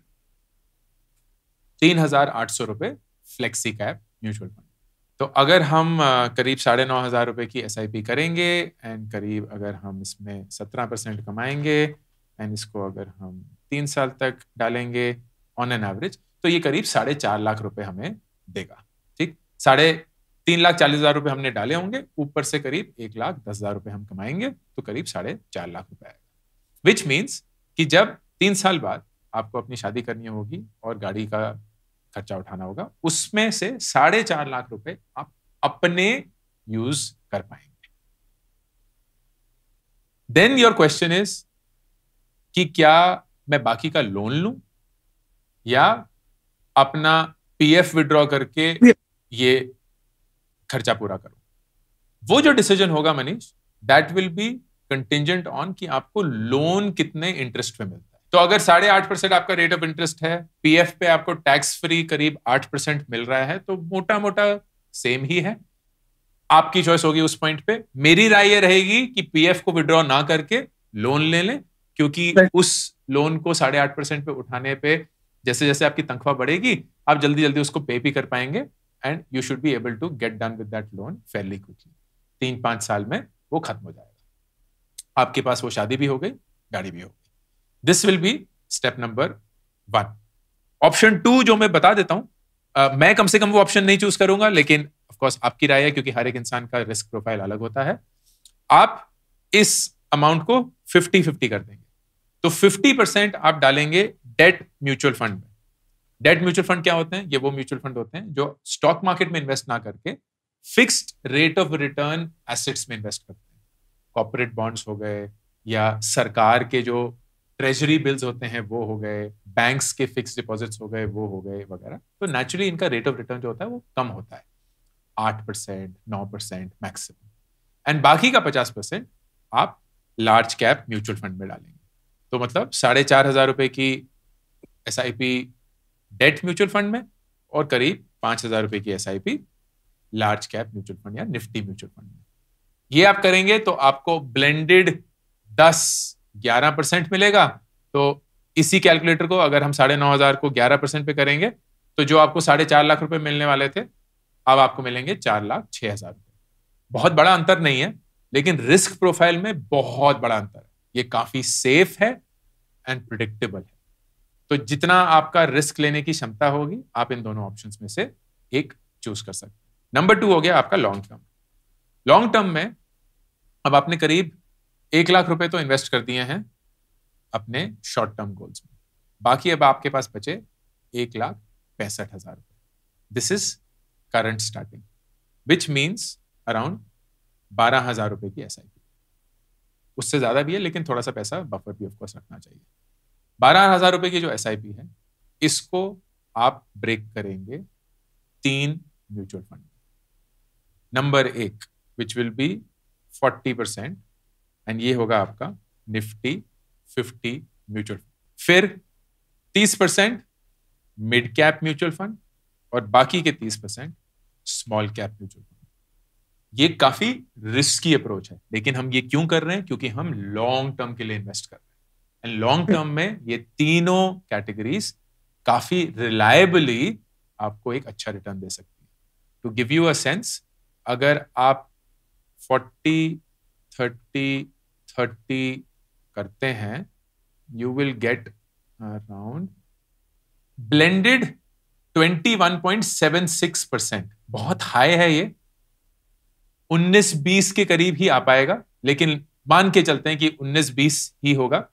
3,800 रुपए फ्लेक्सी कैप म्यूचुअल फंड। तो अगर हम करीब 9,500 रुपए की SIP करेंगे एंड करीब अगर हम इसमें 17% कमाएंगे एंड इसको अगर हम 3 साल तक डालेंगे ऑन एन एवरेज, तो ये करीब 4.5 लाख रुपए हमें देगा। ठीक, 3,40,000 रुपए हमने डाले होंगे, ऊपर से करीब 1,10,000 रुपए हम कमाएंगे, तो करीब 4.5 लाख रुपए आएगा। विच मीन्स कि जब 3 साल बाद आपको अपनी शादी करनी होगी और गाड़ी का खर्चा उठाना होगा, उसमें से 4.5 लाख रुपए आप अपने यूज कर पाएंगे। देन योर क्वेश्चन इज कि क्या मैं बाकी का लोन लूं या अपना PF विड्रॉ करके ये खर्चा पूरा करूं? वो जो डिसीजन होगा Manish, that will be contingent on कि आपको लोन कितने इंटरेस्ट पे मिलता है। तो अगर 8.5% आपका रेट ऑफ इंटरेस्ट है, PF पे आपको टैक्स फ्री करीब 8% मिल रहा है, तो मोटा मोटा सेम ही है। आपकी चॉइस होगी उस पॉइंट पे। मेरी राय ये रहेगी कि PF को विड्रॉ ना करके लोन ले लें, क्योंकि उस लोन को 8.5% पे उठाने पे जैसे जैसे आपकी तनख्वाह बढ़ेगी आप जल्दी जल्दी उसको पे भी कर पाएंगे and you should be able to get done with that loan fairly quickly. 3-5 साल में वो खत्म हो जाएगा, आपके पास वो शादी भी हो गई, गाड़ी भी हो गई। This will be step number 1। Option 2 जो मैं बता देता हूं, मैं कम से कम वो ऑप्शन नहीं चूज करूंगा, लेकिन ऑफ कोर्स आपकी राय है क्योंकि हर एक इंसान का रिस्क प्रोफाइल अलग होता है। आप इस अमाउंट को 50-50 कर देंगे, तो 50% आप डालेंगे डेट म्यूचुअल फंड में। डेट म्यूचुअल फंड क्या होते हैं? ये वो म्यूचुअल फंड होते हैं जो स्टॉक मार्केट में इन्वेस्ट ना करके fixed rate of return assets में इन्वेस्ट करते हैं। कॉर्पोरेट बॉन्ड्स हो गए, या सरकार के जो ट्रेजरी बिल्स होते हैं वो हो गए, बैंक्स के फिक्स डिपॉजिट्स हो गए वो हो गए वगैरह। तो नेचुरली इनका रेट ऑफ रिटर्न जो होता है वो कम होता है, 8%, 9% मैक्सिमम। एंड बाकी का 50% आप लार्ज कैप म्यूचुअल फंड में डालेंगे। तो मतलब 4,500 रुपए की SIP डेट म्यूचुअल फंड में और करीब 5,000 रुपए की SIP large cap mutual fund या निफ्टी म्यूचुअल फंड में। ये आप करेंगे तो आपको ब्लेंडेड 10-11% मिलेगा। तो इसी कैलकुलेटर को अगर हम 9,500 को 11% पे करेंगे तो जो आपको 4.5 लाख रुपए मिलने वाले थे अब आपको मिलेंगे 4,06,000 रुपए। बहुत बड़ा अंतर नहीं है, लेकिन रिस्क प्रोफाइल में बहुत बड़ा अंतर है। ये काफी सेफ है एंड प्रिडिक्टेबल है। तो जितना आपका रिस्क लेने की क्षमता होगी आप इन दोनों ऑप्शंस में से एक चूज कर सकते हैं। नंबर 2 हो गया आपका लॉन्ग टर्म। लॉन्ग टर्म में अब आपने करीब 1 लाख रुपए तो इन्वेस्ट कर दिए हैं अपने शॉर्ट टर्म गोल्स में, बाकी अब आपके पास बचे 1,65,000 रुपए। This is current starting, which means around 12,000 रुपए की SIP। उससे ज्यादा भी है, लेकिन थोड़ा सा पैसा बफर भी ऑफकोर्स रखना चाहिए। 12,000 रुपए की जो SIP है, इसको आप ब्रेक करेंगे 3 mutual fund. Number 1 which will be 40%, and ये होगा आपका निफ्टी 50 म्यूचुअल फंड, फिर 30% मिड कैप म्यूचुअल फंड और बाकी के 30% स्मॉल कैप म्यूचुअल फंड। ये काफी रिस्की अप्रोच है, लेकिन हम ये क्यों कर रहे हैं? क्योंकि हम लॉन्ग टर्म के लिए इन्वेस्ट कर रहे हैं। एंड लॉन्ग टर्म में ये तीनों कैटेगरीज काफी रिलायबली आपको एक अच्छा रिटर्न दे सकती है। To give you a sense, अगर आप 40 30 30 करते हैं, you will get around blended 21.76%। बहुत हाई है ये, 19-20 के करीब ही आ पाएगा, लेकिन मान के चलते हैं कि 19-20 ही होगा।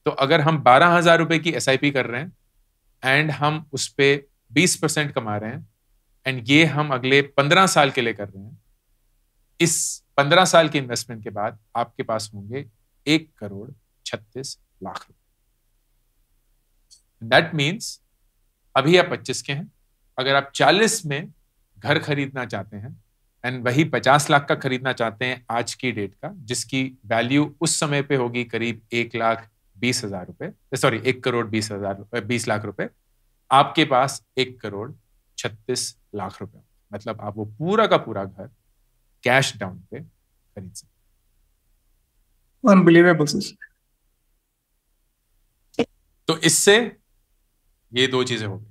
तो अगर हम 12,000 रुपए की SIP कर रहे हैं एंड हम उस पे 20% कमा रहे हैं, एंड ये हम अगले 15 साल के लिए कर रहे हैं, इस 15 साल के इन्वेस्टमेंट के बाद आपके पास होंगे 1,36,00,000 रुपए। दैट मीन्स अभी आप 25 के हैं, अगर आप 40 में घर खरीदना चाहते हैं एंड वही 50 लाख का खरीदना चाहते हैं आज की डेट का, जिसकी वैल्यू उस समय पे होगी करीब 1,20,000 रुपए, सॉरी 1,20,00,000 रुपए, आपके पास 1,36,00,000 रुपए। मतलब आप वो पूरा का पूरा घर कैश डाउन पे खरीद सकते। अनबिलीवेबल। तो इससे ये दो चीजें हो गई।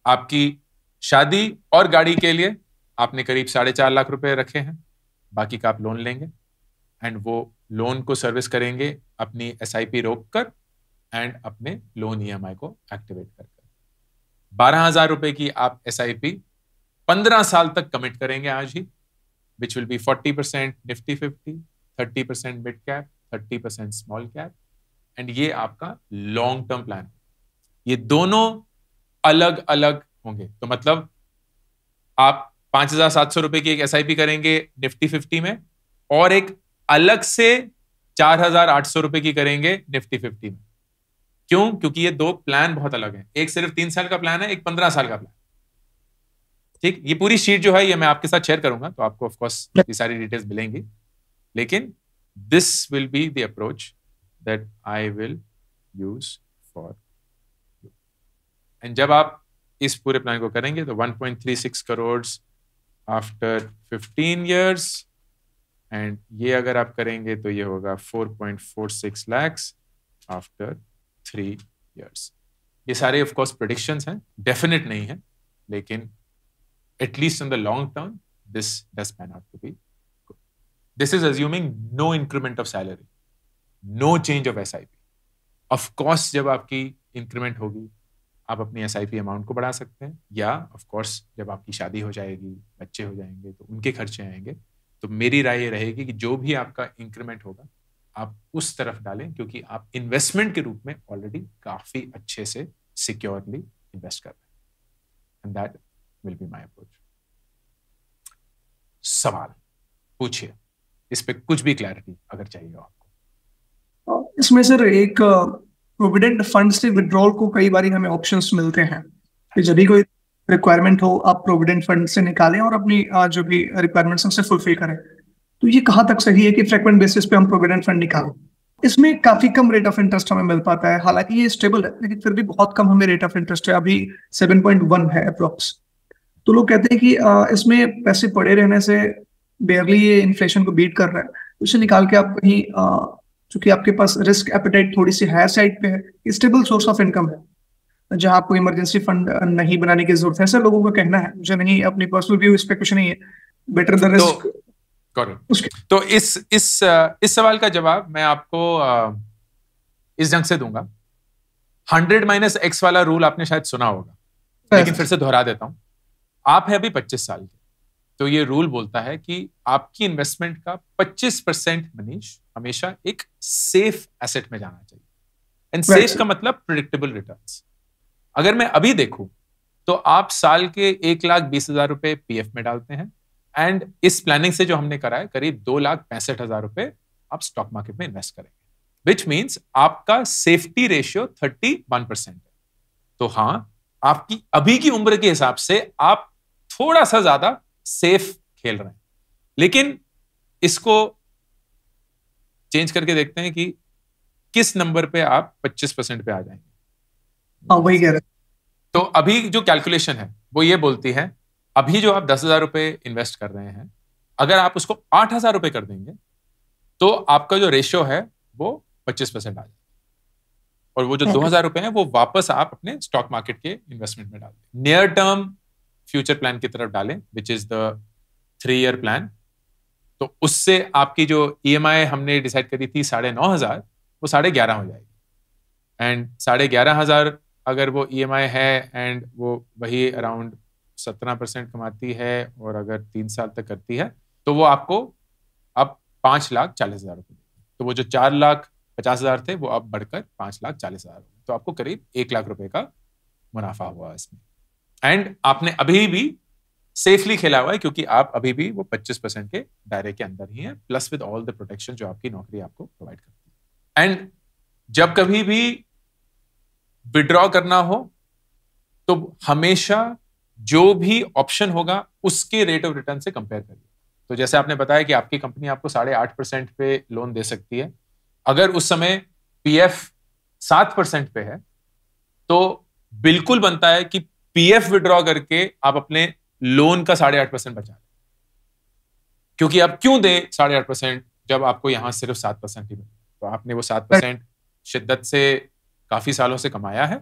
आपकी शादी और गाड़ी के लिए आपने करीब 4.5 लाख रुपए रखे हैं, बाकी का आप लोन लेंगे एंड वो लोन को सर्विस करेंगे अपनी SIP रोक कर एंड अपने लोन EMI को एक्टिवेट कर 12,000 रुपए की आप SIP 15 साल तक कमिट करेंगे आज ही, which will be 40% Nifty 50, 30% mid cap, 30% small cap, and ये आपका लॉन्ग टर्म प्लान। ये दोनों अलग अलग होंगे, तो मतलब आप 5,700 रुपए की एक SIP करेंगे निफ्टी 50 में, और एक अलग से 4,800 रुपए की करेंगे निफ्टी 50 में। क्यों? क्योंकि ये दो प्लान बहुत अलग हैं। एक सिर्फ 3 साल का प्लान है, एक 15 साल का प्लान। ठीक, ये पूरी शीट जो है ये मैं आपके साथ शेयर करूंगा, तो आपको ऑफ कोर्स ये सारी डिटेल्स मिलेंगी, लेकिन this will be the approach that I will use for you. And जब आप इस पूरे प्लान को करेंगे तो 1.36 करोड़ आफ्टर 15 years, एंड ये अगर आप करेंगे तो ये होगा 4.46 lakhs आफ्टर 3 years। ये सारे ऑफ कोर्स प्रेडिक्शंस हैं, डेफिनेट नहीं है, लेकिन at least in the long term this does pan out to be good. This is assuming no increment of salary, no change of SIP। Of course जब आपकी increment होगी आप अपनी SIP अमाउंट को बढ़ा सकते हैं, या ऑफ कोर्स जब आपकी शादी हो जाएगी, बच्चे हो जाएंगे तो उनके खर्चे आएंगे, तो मेरी राय ये रहेगी कि जो भी आपका इंक्रीमेंट होगा आप उस तरफ डालें, क्योंकि आप इन्वेस्टमेंट के रूप में ऑलरेडी काफी अच्छे से सिक्योरली इन्वेस्ट कर रहे हैं, and that will be my approach. सवाल पूछिए, इस पे कुछ भी क्लैरिटी अगर चाहिए आपको। इसमें सर एक प्रोविडेंट फंड से विड्रॉल को कई बार हमें ऑप्शंस मिलते हैं कि जब भी कोई रिक्वायरमेंट हो आप प्रोविडेंट फंड से निकालें और अपनी जो भी रिक्वायरमेंट्स हैं उसे फुलफिल करें। तो ये कहाँ तक सही है कि फ्रीक्वेंट बेसिस पे हम प्रोविडेंट फंड निकालें? इसमें काफी कम रेट ऑफ इंटरेस्ट हमें मिल पाता है, हालांकि ये स्टेबल है लेकिन फिर भी बहुत कम हमें रेट ऑफ इंटरेस्ट है, अभी 7.1 है अप्रोक्स। तो लोग कहते हैं कि इसमें पैसे पड़े रहने से बेयरली ये इन्फ्लेशन को बीट कर रहा है, उसे निकाल के आप कहीं चूंकि आपके पास रिस्क एपेटाइट थोड़ी सी हायर साइड पे है, स्टेबल सोर्स ऑफ इनकम है जहां आपको इमरजेंसी फंड नहीं बनाने की जरूरत है, ऐसा लोगों का कहना है। मुझे नहीं, अपनी पर्सनल व्यू इस पे कुछ नहीं है, बेटर द रिस्क। तो इस सवाल का जवाब मैं आपको इस ढंग से दूंगा। 100 - x वाला रूल आपने शायद सुना होगा, लेकिन फिर से दोहरा देता हूं। आप है अभी 25 साल के, तो ये रूल बोलता है कि आपकी इन्वेस्टमेंट का 25% मनीष हमेशा एक सेफ एसेट में जाना चाहिए। एंड सेफ का मतलब प्रेडिक्टेबल रिटर्न्स। अगर मैं अभी देखूं तो आप साल के 1,20,000 रुपए PF में डालते हैं, एंड इस प्लानिंग से जो हमने करा है करीब 2,65,000 रुपए आप स्टॉक मार्केट में इन्वेस्ट करेंगे, विच मीन्स आपका सेफ्टी रेशियो 31% है। तो हां, आपकी अभी की उम्र के हिसाब से आप थोड़ा सा ज्यादा सेफ खेल रहे हैं, लेकिन इसको चेंज करके देखते हैं कि किस नंबर पे आप 25% पे आ जाएंगे? हाँ वही कह रहे हैं। तो अभी जो कैलकुलेशन है वो ये बोलती है, अभी जो आप 10,000 रुपए इन्वेस्ट कर रहे हैं, अगर आप उसको 8,000 रुपए कर देंगे तो आपका जो रेशियो है वो 25% आ जाएगा, और वो जो 2,000 रुपए हैं वो वापस आप अपने स्टॉक मार्केट के इन्वेस्टमेंट में डालें, नियर टर्म फ्यूचर प्लान की तरफ डालें, which is the 3 year plan. तो उससे आपकी जो EMI हमने डिसाइड करी थी 9,500, वो 11,500 हो जाएगी। एंड 11,500 अगर वो EMI है एंड वो वही अराउंड 17% कमाती है, और अगर 3 साल तक करती है तो वो आपको अब 5,40,000 रुपये देगी। तो वो जो 4,50,000 थे वो अब बढ़कर 5,40,000, तो आपको करीब 1,00,000 रुपए का मुनाफा हुआ इसमें। एंड आपने अभी भी सेफली खेला हुआ है, क्योंकि आप अभी भी वो 25% के दायरे के अंदर ही हैं, plus with all the protection जो आपकी नौकरी आपको प्रोवाइड करती है। एंड जब कभी भी विड्रॉ करना हो तो हमेशा जो भी ऑप्शन होगा उसके रेट ऑफ रिटर्न से कंपेयर करिए। तो जैसे आपने बताया कि आपकी कंपनी आपको 8.5% पे लोन दे सकती है, अगर उस समय PF 7% पे है तो बिल्कुल बनता है कि PF विड्रॉ करके आप अपने लोन का 8.5% बचा लें, क्योंकि आप क्यों दे 8.5% जब आपको यहां सिर्फ 7% ही मिले। तो आपने वो 7% शिद्दत से काफी सालों से कमाया है,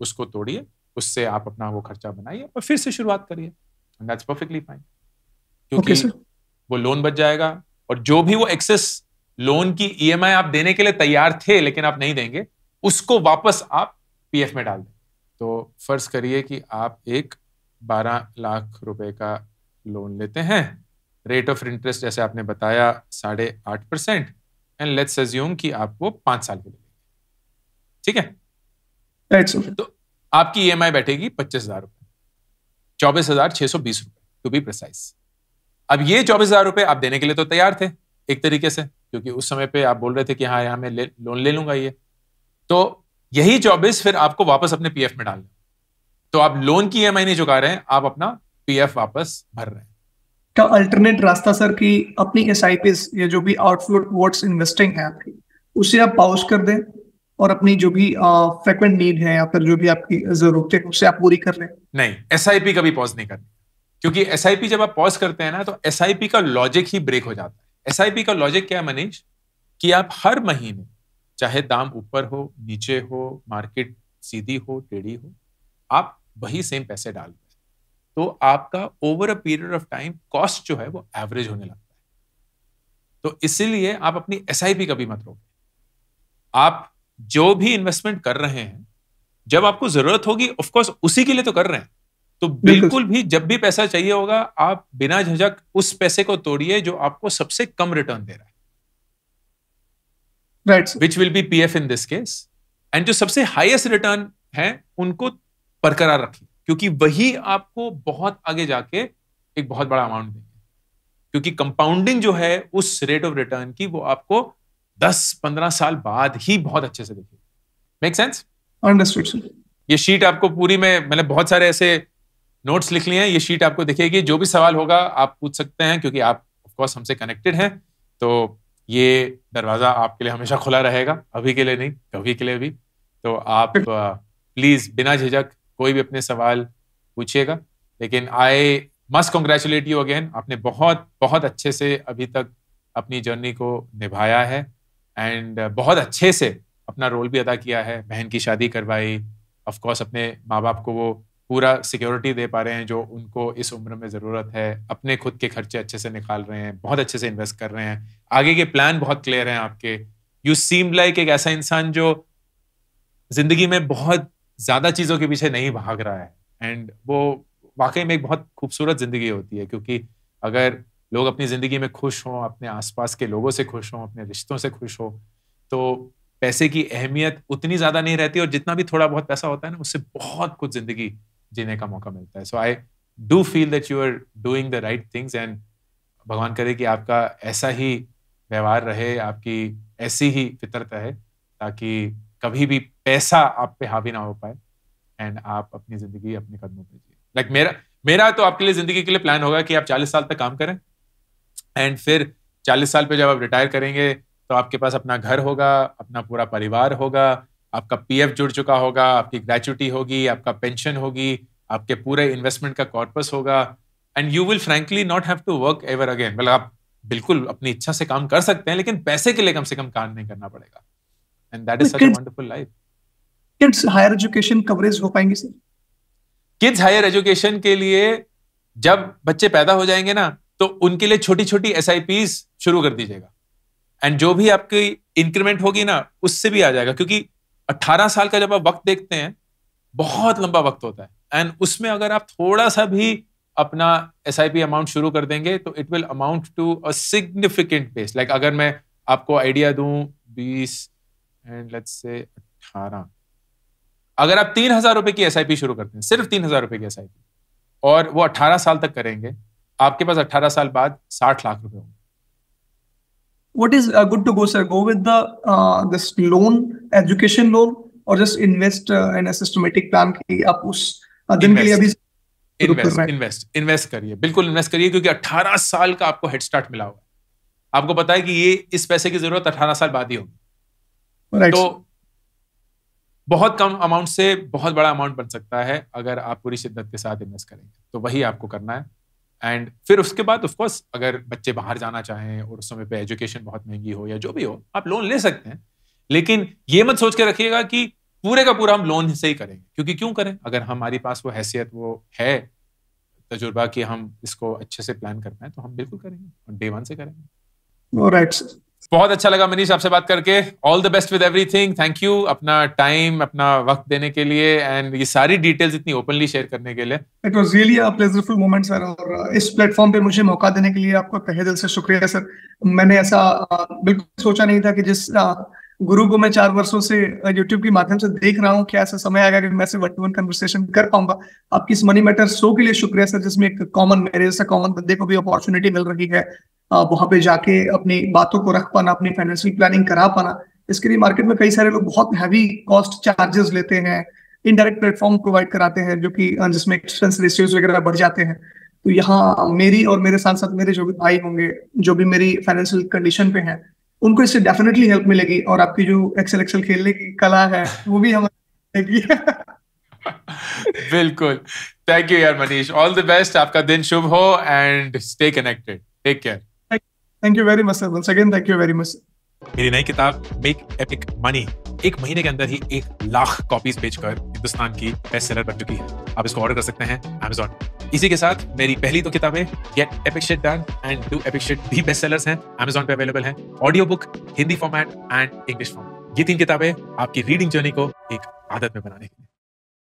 उसको तोड़िए, उससे आप अपना वो खर्चा बनाइए और फिर से शुरुआत करिए, एंड दैट्स परफेक्टली फाइन, क्योंकि वो लोन बच जाएगा। और जो भी वो एक्सेस लोन की EMI आप देने के लिए तैयार थे लेकिन आप नहीं देंगे, उसको वापस आप PF में डाल दें। तो फर्ज करिए कि आप एक 12 लाख रुपए का लोन लेते हैं, रेट ऑफ इंटरेस्ट जैसे आपने बताया 8.5%, एंड लेट्स अज्यूम कि आप वो 5 साल के लिए लेंगे, ठीक है? तो आपकी EMI बैठेगी 25,000 रुपए, 24,620 रुपए टू बी प्रिसाइज। अब ये 24,000 रुपए आप देने के लिए तो तैयार थे एक तरीके से, क्योंकि उस समय पे आप बोल रहे थे कि हाँ यहाँ मैं लोन ले लूंगा ये, तो यही 24 फिर आपको वापस अपने PF में डालना। तो आप लोन की EMI नहीं चुका रहे हैं, आप अपना PF वापस भर रहे हैं। क्या अल्टरनेट रास्ता सर कि अपनी SIPs या जो भी आउटवर्ड्स इन्वेस्टिंग है आपकी, उसे आप पॉज कर दें और अपनी जो भी फ्रिक्वेंट नीड है या फिर जो भी आपकी जरूरतें हैं उससे आप पूरी कर लें? नहीं, SIP कभी पॉज नहीं करनी, क्योंकि SIP जब आप पॉज करते हैं ना तो SIP का लॉजिक ही ब्रेक हो जाता है। SIP का लॉजिक क्या है मनीष, कि आप हर महीने, चाहे दाम ऊपर हो नीचे हो, मार्केट सीधी हो टेढ़ी हो, आप वही सेम पैसे डाल रहे हैं, तो आपका over a period of time cost जो है वो एवरेज होने लगता है। तो इसीलिए आप अपनी SIP कभी मत रोकें। आप जो भी इन्वेस्टमेंट कर रहे हैं, जब आपको जरूरत होगी ऑफ कोर्स उसी के लिए तो कर रहे हैं, तो बिल्कुल भी जब भी पैसा चाहिए होगा आप बिना झिझक उस पैसे को तोड़िए जो आपको सबसे कम रिटर्न दे रहा है, विच will B PF in this case. And जो सबसे हाईएस्ट रिटर्न है उनको बरकरार रखिए, क्योंकि वही आपको बहुत आगे जाके एक बहुत बड़ा अमाउंट देंगे, क्योंकि कंपाउंडिंग जो है उस रेट ऑफ रिटर्न की वो आपको 10-15 साल बाद ही बहुत अच्छे से दिखेगी। Make sense? Understood sir. ये शीट आपको पूरी में मैंने बहुत सारे ऐसे नोट्स लिख लिए हैं, ये शीट आपको दिखेगी, जो भी सवाल होगा आप पूछ सकते हैं, क्योंकि आप ऑफ कोर्स हमसे कनेक्टेड हैं, तो ये दरवाजा आपके लिए हमेशा खुला रहेगा, अभी के लिए नहीं कभी के लिए भी। तो आप प्लीज बिना झिझक कोई भी अपने सवाल पूछिएगा। लेकिन I must congratulate you again, आपने बहुत बहुत अच्छे से अभी तक अपनी जर्नी को निभाया है, एंड बहुत अच्छे से अपना रोल भी अदा किया है। बहन की शादी करवाई, ऑफ कोर्स अपने माँ बाप को वो पूरा सिक्योरिटी दे पा रहे हैं जो उनको इस उम्र में ज़रूरत है, अपने खुद के खर्चे अच्छे से निकाल रहे हैं, बहुत अच्छे से इन्वेस्ट कर रहे हैं, आगे के प्लान बहुत क्लियर हैं आपके। यू सीम लाइक एक ऐसा इंसान जो जिंदगी में बहुत ज़्यादा चीज़ों के पीछे नहीं भाग रहा है, एंड वो वाकई में एक बहुत खूबसूरत ज़िंदगी होती है, क्योंकि अगर लोग अपनी ज़िंदगी में खुश हों, अपने आसपास के लोगों से खुश हों, अपने रिश्तों से खुश हों, तो पैसे की अहमियत उतनी ज़्यादा नहीं रहती, और जितना भी थोड़ा बहुत पैसा होता है ना उससे बहुत कुछ ज़िंदगी जीने का मौका मिलता है। So I do feel that you are doing the right things, and भगवान करे कि आपका ऐसा ही व्यवहार रहे, आपकी ऐसी ही फितरत रहे, ताकि कभी भी पैसा आप पे हावी ना हो पाए एंड आप अपनी ज़िंदगी अपने कदमों पे जिए। लाइक मेरा तो आपके लिए ज़िंदगी के लिए प्लान होगा कि आप 40 साल तक काम करें, एंड फिर 40 साल पे जब आप रिटायर करेंगे तो आपके पास अपना घर होगा, अपना पूरा परिवार होगा, आपका पीएफ जुड़ चुका होगा, आपकी ग्रेच्युटी होगी, आपका पेंशन होगी, आपके पूरे इन्वेस्टमेंट का कॉर्पस होगा, and you will frankly not have to work ever again. मतलब आप बिल्कुल अपनी इच्छा से काम कर सकते हैं, लेकिन पैसे के लिए कम से कम काम नहीं करना पड़ेगा, and that is such a wonderful life. Kids higher education coverage हो पाएंगे सर? किड्स हायर एजुकेशन के लिए जब बच्चे पैदा हो जाएंगे ना, तो उनके लिए छोटी छोटी SIPs शुरू कर दीजिएगा, एंड जो भी आपकी इंक्रीमेंट होगी ना उससे भी आ जाएगा, क्योंकि 18 साल का जब आप वक्त देखते हैं बहुत लंबा वक्त होता है, एंड उसमें अगर आप थोड़ा सा भी अपना SIP अमाउंट शुरू कर देंगे तो it will amount to a significant base. Like अगर मैं आपको आइडिया दूं 20 एंड लेट्स से 18, अगर आप 3,000 रुपए की SIP शुरू करते हैं, सिर्फ 3,000 रुपए की SIP, और वो 18 साल तक करेंगे, आपके पास 18 साल बाद 60 लाख रुपए होंगे। What is good to go, sir? Go with the this loan, education loan, or just invest in a systematic plan कि आप उस दिन के लिए अभी इन्वेस्ट करिए, बिल्कुल इन्वेस्ट करिए, क्योंकि 18 साल का आपको हेड स्टार्ट मिला हुआ है। आपको पता है कि ये इस पैसे की जरूरत 18 साल बाद ही होगी। right. तो बहुत कम अमाउंट से बहुत बड़ा अमाउंट बन सकता है अगर आप पूरी शिद्दत के साथ इन्वेस्ट करेंगे, तो वही आपको करना है। एंड फिर उसके बाद ऑफ कोर्स अगर बच्चे बाहर जाना चाहें और उस समय पे एजुकेशन बहुत महंगी हो या जो भी हो, आप लोन ले सकते हैं, लेकिन ये मत सोच के रखिएगा कि पूरे का पूरा हम लोन से ही करेंगे, क्योंकि क्यों करें? अगर हमारे पास वो हैसियत, वो है तजुर्बा कि हम इसको अच्छे से प्लान कर पाए, तो हम बिल्कुल करेंगे और डे 1 से करेंगे। ऑलराइट, बहुत अच्छा लगा मनीष आपसे बात करके। All the best with everything. Thank you अपना टाइम, अपना वक्त देने के लिए, एंड ये सारी डिटेल्स इतनी ओपनली शेयर करने के लिए। It was really a pleasureful moment sir, और इस प्लेटफॉर्म पे मुझे मौका देने के लिए आपका तहे दिल से शुक्रिया सर। मैंने ऐसा बिल्कुल सोचा नहीं था कि जिस गुरु को मैं 4 वर्षों से यूट्यूब के माध्यम से देख रहा हूँ, क्या ऐसा समय आएगा कि मैं से वन टू वन कन्वर्सेशन कर पाऊंगा। आपकी इस मनी मैटर शो के लिए शुक्रिया सर, जिसमें एक मेरे जैसा कॉमन बंदे को भी अपॉर्चुनिटी मिल रही है वहां पे जाके अपनी बातों को रख पाना, अपनी फाइनेंशियल प्लानिंग करा पाना। इसके लिए मार्केट में कई सारे लोग बहुत हैवी कॉस्ट चार्जेस लेते हैं, इनडायरेक्ट प्लेटफॉर्म प्रोवाइड कराते हैं, जो कि जिसमें एक्सपेंस रेशियोज वगैरह बढ़ जाते हैं। तो यहाँ मेरी और मेरे साथ साथ मेरे जो भी भाई होंगे, जो भी मेरी फाइनेंशियल कंडीशन पे हैं, उनको इससे डेफिनेटली हेल्प मिलेगी, और आपकी जो एक्सेल खेलने की कला है वो भी हमें मिलेगी। बिल्कुल। थैंक यू यार मनीष, ऑल द बेस्ट, आपका दिन शुभ हो, and stay connected, take care. Thank you very much sir, once again thank you very much. मेरी नई किताब मेक एपिक मनी 1 महीने के अंदर ही 1 लाख कॉपीज बेचकर हिंदुस्तान की बेस्ट सेलर बन चुकी है। आप इसको ऑर्डर कर सकते हैं Amazon। इसी के साथ मेरी पहली 2 किताबें gate epic shit done and do epic shit भी बेस्ट सेलर्स हैं, Amazon पे अवेलेबल हैं, audio book, Hindi format and English format. ये 3 किताबें आपकी रीडिंग जर्नी को एक आदत में बनाने के लिए।